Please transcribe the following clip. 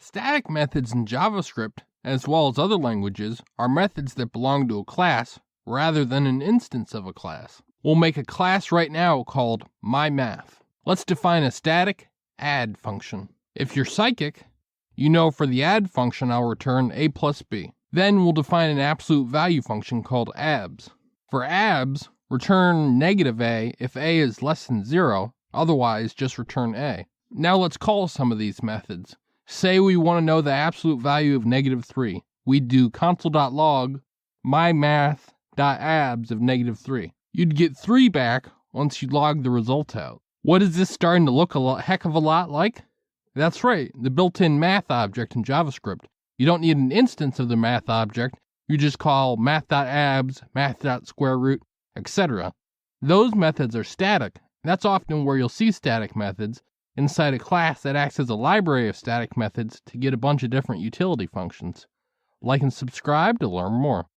Static methods in JavaScript, as well as other languages, are methods that belong to a class rather than an instance of a class. We'll make a class right now called myMath. Let's define a static add function. If you're psychic, you know for the add function I'll return a plus b. Then we'll define an absolute value function called abs. For abs, return negative a if a is less than 0, otherwise just return a. Now let's call some of these methods. Say we want to know the absolute value of negative 3. We'd do console.log mymath.abs of negative 3. You'd get 3 back once you log the result out. What is this starting to look heck of a lot like? That's right, the built-in math object in JavaScript. You don't need an instance of the math object. You just call math.abs, math.square-root, etc. Those methods are static. That's often where you'll see static methods inside a class that acts as a library of static methods to get a bunch of different utility functions. Like and subscribe to learn more.